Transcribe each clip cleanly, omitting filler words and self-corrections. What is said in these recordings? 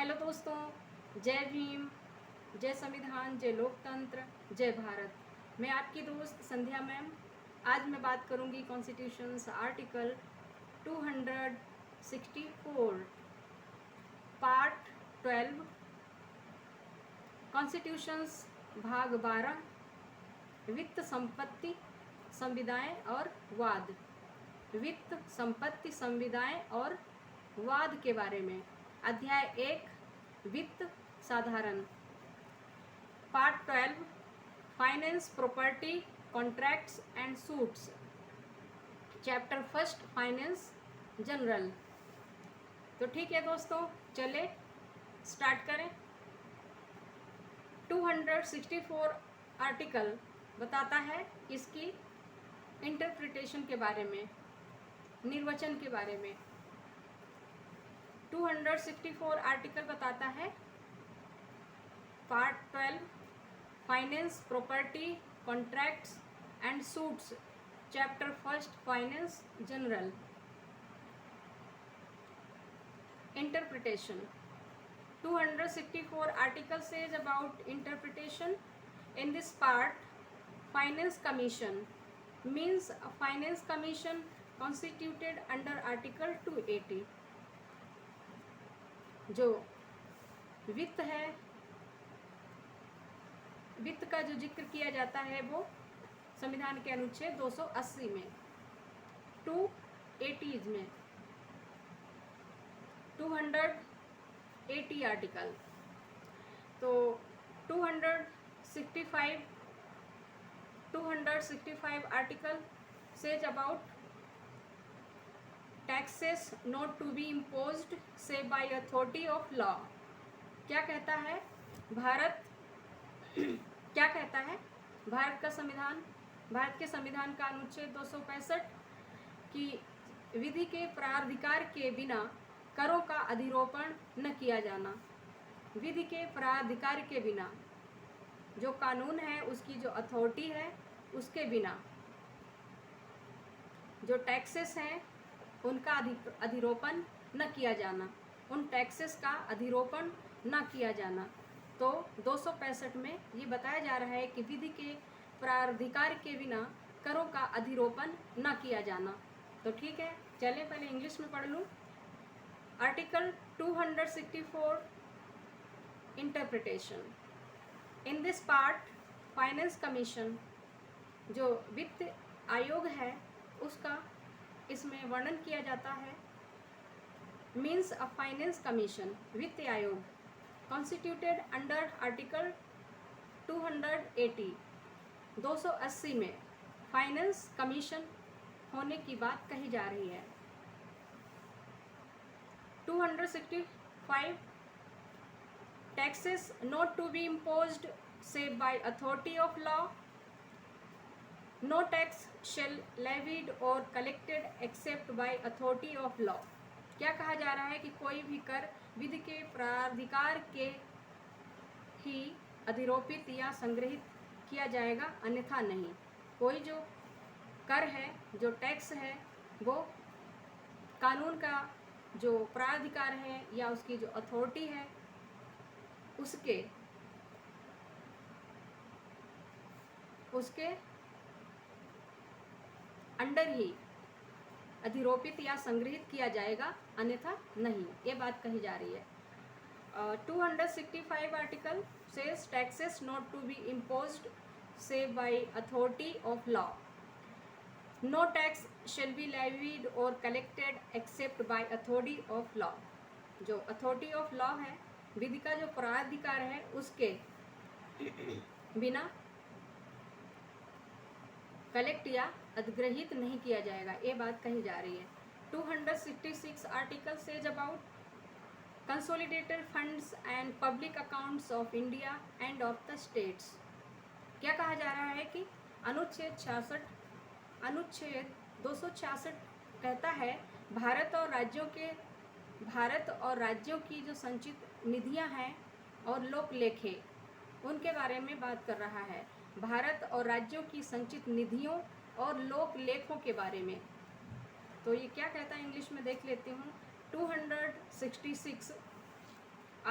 Hello दोस्तों, जय भीम, जय संविधान, जय लोकतंत्र, जय भारत। मैं आपकी दोस्त संध्या मैम। आज मैं बात करूंगी कॉन्स्टिट्यूशंस आर्टिकल 264 पार्ट 12 कॉन्स्टिट्यूशंस भाग 12 वित्त संपत्ति संविदाएं और वाद। वित्त संपत्ति संविदाएं और वाद के बारे में। अध्याय 1 वित्त साधारण। Part 12 finance property contracts and suits. Chapter 1 finance general. तो ठीक है दोस्तों, चले स्टार्ट करें। 264 आर्टिकल बताता है इसकी इंटरप्रिटेशन के बारे में, निर्वचन के बारे में। 264 आर्टिकल बताता है part 12 finance property contracts and suits. Chapter 1 finance general. Interpretation. 264 article says about interpretation. In this part, finance commission means a finance commission constituted under article 280. जो वित्त है, वित्त का जो जिक्र किया जाता है वो संविधान के अनुच्छेद 280 में, 280 में 280 आर्टिकल। तो 265 article says about taxes not to be imposed save by authority of law. क्या कहता है भारत क्या कहता है भारत का संविधान? भारत के संविधान का अनुच्छेद 265 की विधि के प्राधिकार के बिना करों का अधिरोपण न किया जाना। विधि के प्राधिकार के बिना, जो कानून है उसकी जो अथॉरिटी है उसके बिना जो टैक्सेस हैं उनका अधिरोपण न किया जाना, उन टैक्सेस का अधिरोपण न किया जाना। तो 265 में ये बताया जा रहा है कि विधि के प्राधिकार के बिना करों का अधिरोपण न किया जाना। तो ठीक है, चलें पहले इंग्लिश में पढ़ लूँ। Article 264 interpretation. In this part finance commission, जो वित्त आयोग है उसका इसमें वर्णन किया जाता है। मीन्स अ फाइनेंस कमीशन, वित्त आयोग, कॉन्स्टिट्यूटेड अंडर आर्टिकल 280 280 में फाइनेंस कमीशन होने की बात कही जा रही है। 265 taxes not to be imposed save by authority of law. No tax shall levied or collected except by authority of law. क्या कहा जा रहा है कि कोई भी कर विधि के प्राधिकार के ही अधिरोपित या संग्रहित किया जाएगा, अन्यथा नहीं। कोई जो कर है, जो टैक्स है, वो कानून का जो प्राधिकार है या उसकी जो अथॉरिटी है उसके अंडर ही अधिरोपित या संग्रहित किया जाएगा, अन्यथा नहीं। ये बात कही जा रही है। 265 article says taxes not to be imposed save by authority of law. No tax shall be levied or collected except by authority of law. जो अथॉरिटी ऑफ लॉ है, विधि का जो प्राधिकार है उसके बिना कलेक्ट या अधिग्रहित नहीं किया जाएगा, ये बात कही जा रही है। 266 article says about consolidated funds and public accounts of India end of the states. क्या कहा जा रहा है कि अनुच्छेद 266 कहता है भारत और राज्यों की जो संचित निधियां हैं और लोक लेखे, उनके बारे में बात कर रहा है। भारत और राज्यों की संचित निधियों और लोक लेखों के बारे में। तो ये क्या कहता है इंग्लिश में देख लेती हूँ। 266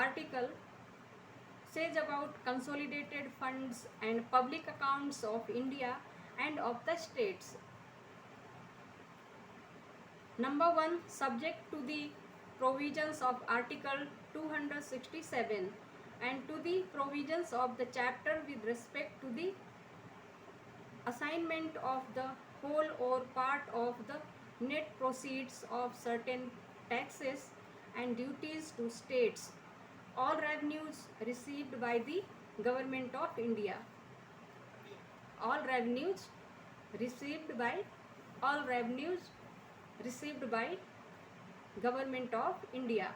article says about consolidated funds and public accounts of India and of the states. Number 1, subject to the provisions of Article 267 and to the provisions of the chapter with respect to the assignment of the whole or part of the net proceeds of certain taxes and duties to states, all revenues received by the Government of India. All revenues received by Government of India.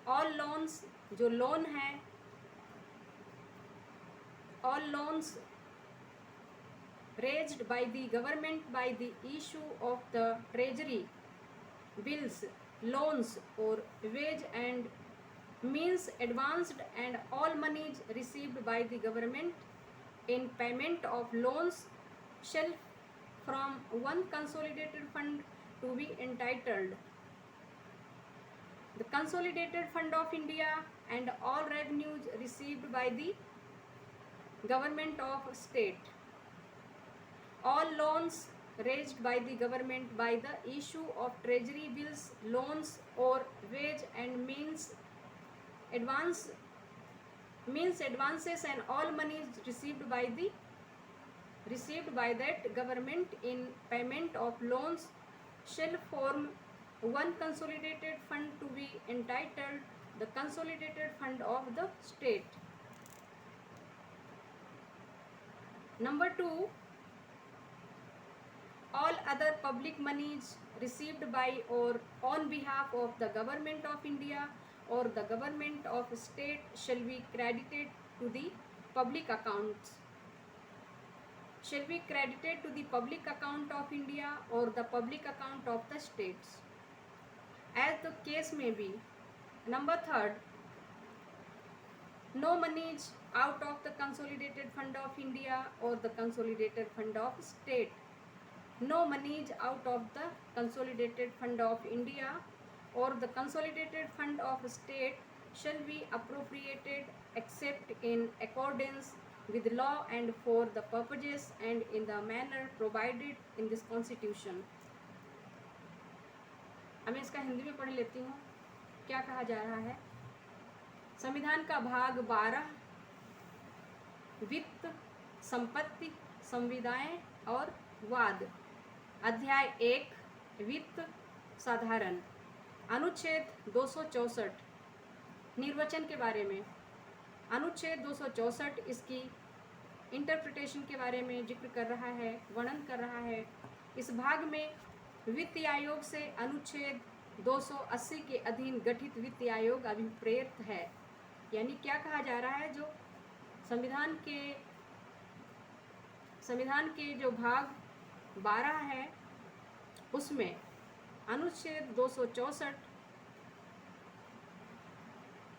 All loans, जो loan है, all loans raised by the government by the issue of the treasury bills, loans or wage and means advanced, and all monies received by the government in payment of loans shall from one consolidated fund to be entitled. The Consolidated Fund of India and all revenues received by the Government of State. All loans raised by the government by the issue of treasury bills, loans or wage and advances, and all monies received by that government in payment of loans shall form one consolidated fund to be entitled the Consolidated Fund of the State. Number 2, all other public monies received by or on behalf of the Government of India or the Government of State shall be credited to the public accounts. Shall be credited to the public account of India or the public account of the states, as the case may be. Number 3, no monies out of the Consolidated Fund of India or the Consolidated Fund of State. No monies out of the Consolidated Fund of India or the Consolidated Fund of State shall be appropriated except in accordance with law and for the purposes and in the manner provided in this Constitution. अब मैं इसका हिंदी में पढ़ लेती हूँ. क्या कहा जा रहा है? संविधान का भाग 12 वित्त, संपत्ति, संविदाएं और वाद, अध्याय 1 वित्त साधारण, अनुच्छेद 264 निर्वचन के बारे में. अनुच्छेद 264 इसकी इंटरप्रिटेशन के बारे में जिक्र कर रहा है, वर्णन कर रहा है. इस भाग में वित्त आयोग से अनुच्छेद 280 के अधीन गठित वित्त आयोग अभिप्रेत है. यानी क्या कहा जा रहा है? जो संविधान के जो भाग 12 है उसमें अनुच्छेद 264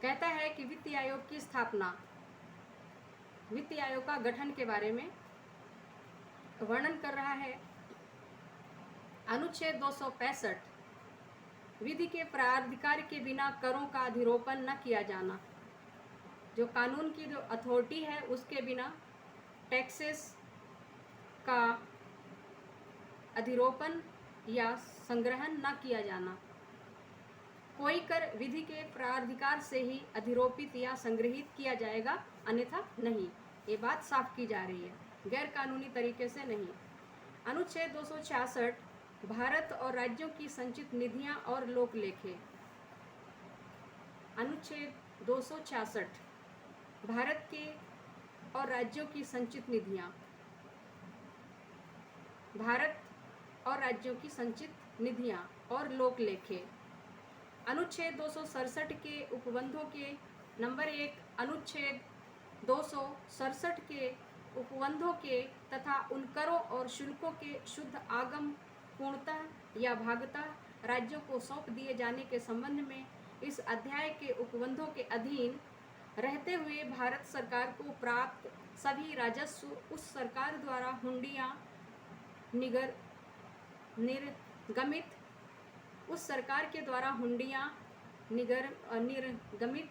कहता है कि वित्त आयोग की स्थापना, वित्त आयोग का गठन के बारे में वर्णन कर रहा है. अनुच्छेद 265 विधि के प्राधिकार के बिना करों का अधिरोपण न किया जाना. जो कानून की जो अथॉरिटी है उसके बिना टैक्सेस का अधिरोपण या संग्रहण न किया जाना. कोई कर विधि के प्राधिकार से ही अधिरोपित या संग्रहित किया जाएगा, अन्यथा नहीं. ये बात साफ की जा रही है, गैर कानूनी तरीके से नहीं. अनुच्छेद 266 भारत और राज्यों की संचित निधियां और लोक लेखे. अनुच्छेद 266 भारत के और राज्यों की संचित निधियां. भारत और राज्यों की संचित निधियां और लोक लेखे. अनुच्छेद 267 के उपबंधों के नंबर 1, अनुच्छेद 267 के उपबंधों के तथा उन करों और शुल्कों के शुद्ध आगम पूर्णतः या भागतः राज्यों को सौंप दिए जाने के संबंध में इस अध्याय के उपबंधों के अधीन रहते हुए भारत सरकार को प्राप्त सभी राजस्व उस सरकार द्वारा हुंडियां निर्गमित उस सरकार के द्वारा हुंडियां निर्गमित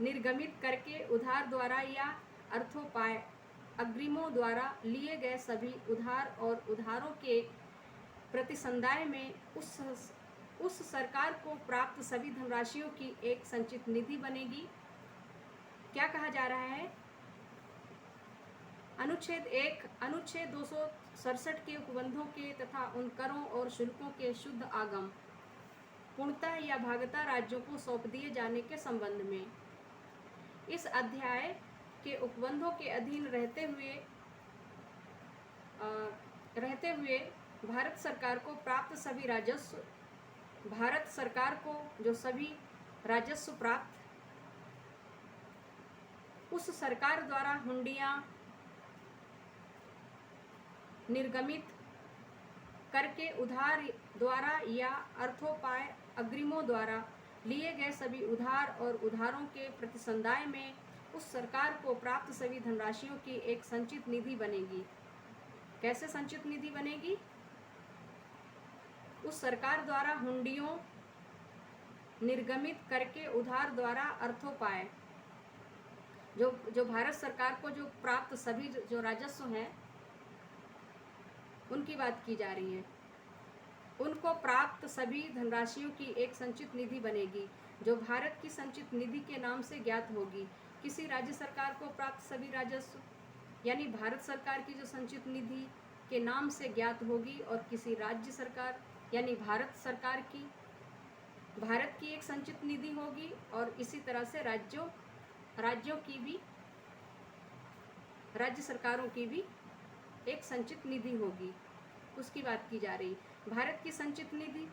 निर्गमित करके उधार द्वारा या अर्थोपाय अग्रिमों द्वारा लिए गए सभी उधार और उधारों के प्रतिसंदाय में उस सरकार को प्राप्त सभी धनराशियों की एक संचित निधि बनेगी। क्या कहा जा रहा है? अनुच्छेद 1 अनुच्छेद 267 के उपबंधों के तथा उन करों और शुल्कों के शुद्ध आगम पूर्णतः या भागतः राज्यों को सौंप दिए जाने के संबंध में इस अध्याय के उपबंधों के अधीन रहते हुए भारत सरकार को प्राप्त सभी राजस्व, भारत सरकार को जो सभी राजस्व प्राप्त उस सरकार द्वारा हुंडियां निर्गमित करके उधार द्वारा या अर्थोपाय अग्रिमों द्वारा लिए गए सभी उधार और उधारों के प्रतिसंदाय में उस सरकार को प्राप्त सभी धनराशियों की एक संचित निधि बनेगी। कैसे संचित निधि बनेगी? उस सरकार द्वारा हुंडियों निर्गमित करके उधार द्वारा अर्थोपाय जो भारत सरकार को जो प्राप्त सभी जो राजस्व हैं उनकी बात की जा रही है, उनको प्राप्त सभी धनराशियों की एक संचित निधि बनेगी जो भारत की संचित निधि के नाम से ज्ञात होगी। किसी राज्य सरकार को प्राप्त सभी राजस्व यानी भारत सरकार की जो संचित निधि के नाम से ज्ञात होगी और किसी राज्य सरकार यानी भारत सरकार की भारत की एक संचित निधि होगी और इसी तरह से राज्यों की भी राज्य सरकारों की भी एक संचित निधि होगी, उसकी बात की जा रही। भारत की संचित निधि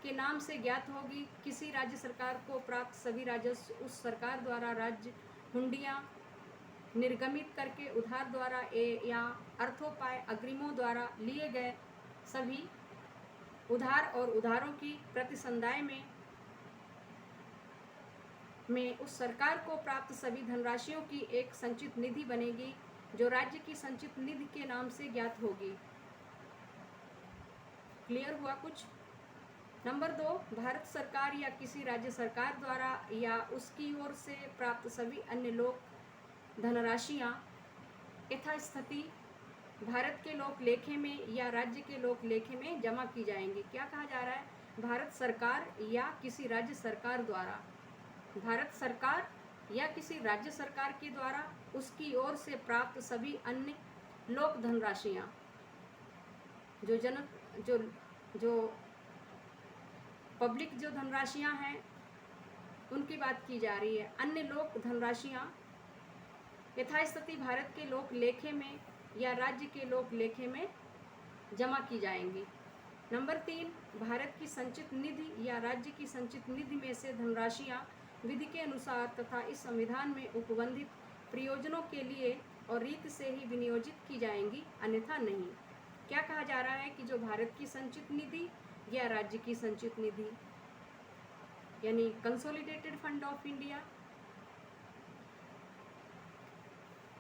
के नाम से ज्ञात होगी किसी राज्य सरकार को प्राप्त सभी राजस्व उस सरकार द्वारा राज्य हुंडियां निर्गमित करके उधार द्वारा या अर्थोपाय अग्रिमों द्वारा लिए गए सभी उधार और उधारों की प्रतिसंदाय में उस सरकार को प्राप्त सभी धनराशियों की एक संचित निधि बनेगी जो राज्य की संचित निधि के नाम से ज्ञात होगी। क्लियर हुआ कुछ? नंबर 2, भारत सरकार या किसी राज्य सरकार द्वारा या उसकी ओर से प्राप्त सभी अन्य लोक धनराशियाँ यथास्थिति भारत के लोक लेखे में या राज्य के लोक लेखे में जमा की जाएंगी। क्या कहा जा रहा है? भारत सरकार या किसी राज्य सरकार द्वारा, भारत सरकार या किसी राज्य सरकार के द्वारा उसकी ओर से प्राप्त सभी अन्य लोक धनराशियाँ जो पब्लिक जो धनराशियाँ हैं उनकी बात की जा रही है। अन्य लोक धनराशियाँ यथास्थिति भारत के लोक लेखे में या राज्य के लोक लेखे में जमा की जाएंगी। नंबर 3, भारत की संचित निधि या राज्य की संचित निधि में से धनराशियाँ विधि के अनुसार तथा इस संविधान में उपबंधित प्रयोजनों के लिए और रीति से ही विनियोजित की जाएंगी, अन्यथा नहीं। क्या कहा जा रहा है कि जो भारत की संचित निधि या राज्य की संचित निधि यानी कंसोलिडेटेड फंड ऑफ इंडिया,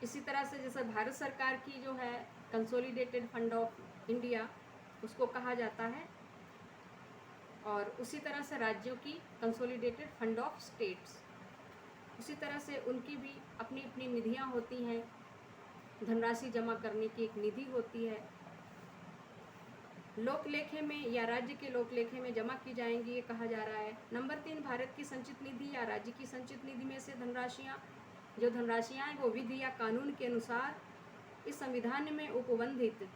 इसी तरह से जैसे भारत सरकार की जो है कंसोलिडेटेड फंड ऑफ इंडिया उसको कहा जाता है और उसी तरह से राज्यों की कंसोलिडेटेड फंड ऑफ स्टेट्स, उसी तरह से उनकी भी अपनी अपनी निधियाँ होती हैं, धनराशि जमा करने की एक निधि होती है, लोक लेखे में या राज्य के लोक लेखे में जमा की जाएंगी, ये कहा जा रहा है। नंबर 3, भारत की संचित निधि या राज्य की संचित निधि में से जो धनराशियाँ हैं वो विधि या कानून के अनुसार इस संविधान में उपबंधित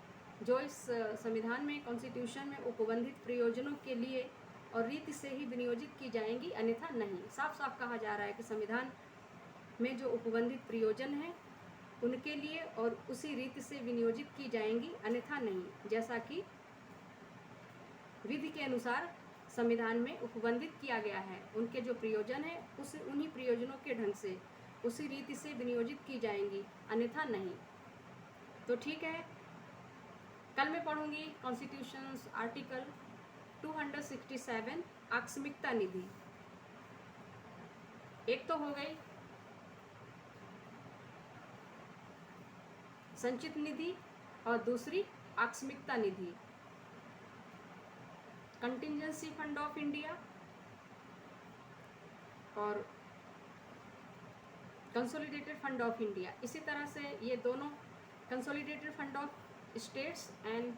इस संविधान में कॉन्स्टिट्यूशन में उपबंधित प्रयोजनों के लिए और रीति से ही विनियोजित की जाएंगी, अन्यथा नहीं। साफ साफ कहा जा रहा है कि संविधान में जो उपबंधित प्रयोजन हैं उनके लिए और उसी रीति से विनियोजित की जाएंगी, अन्यथा नहीं। जैसा कि विधि के अनुसार संविधान में उपबंधित किया गया है, उनके जो प्रयोजन है उन्हीं प्रयोजनों के ढंग से उसी रीति से विनियोजित की जाएंगी, अन्यथा नहीं। तो ठीक है, कल मैं पढ़ूंगी कॉन्स्टिट्यूशन आर्टिकल 267 आकस्मिकता निधि। एक तो हो गई संचित निधि और दूसरी आकस्मिकता निधि, कंटिंजेंसी फंड ऑफ इंडिया और कंसोलिडेटेड फंड ऑफ इंडिया। इसी तरह से ये दोनों consolidated fund of states and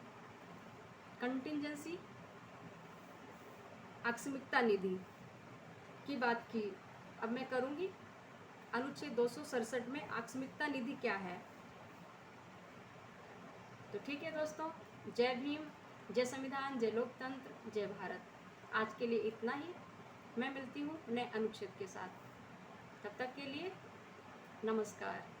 contingency आकस्मिकता निधि की बात की। अब मैं करूँगी अनुच्छेद 267 में आकस्मिकता निधि क्या है। तो ठीक है दोस्तों, जय भीम, जय संविधान, जय लोकतंत्र, जय भारत। आज के लिए इतना ही। मैं मिलती हूँ नए अनुच्छेद के साथ। तब तक के लिए नमस्कार।